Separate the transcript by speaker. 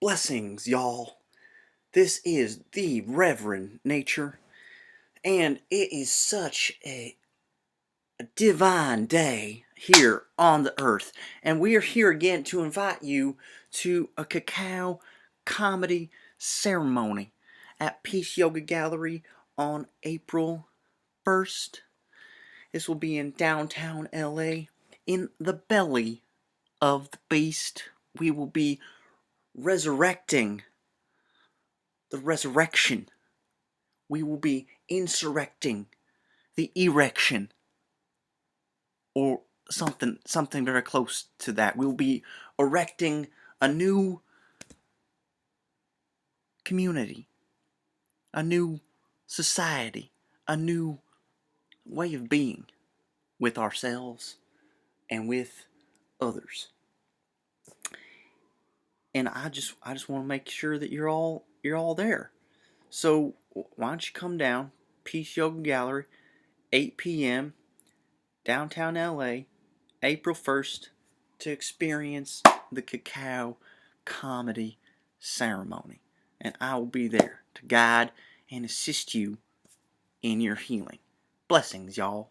Speaker 1: Blessings, y'all. This is the Reverend Nature, and it is such a divine day here on the earth. And we are here again to invite you to a KaKao Comedy Ceremony at Peace Yoga Gallery on April 1st. This will be in downtown LA. In the belly of the beast, we will be resurrecting the resurrection. We will be insurrecting the erection, or something very close to that. We will be erecting a new community, a new society, a new way of being with ourselves and with others. And I just want to make sure that you're all there. So why don't you come down, Peace Yoga Gallery, 8 p.m. downtown LA, April 1st, to experience the KaKao Comedy Ceremony. And I will be there to guide and assist you in your healing. Blessings, y'all.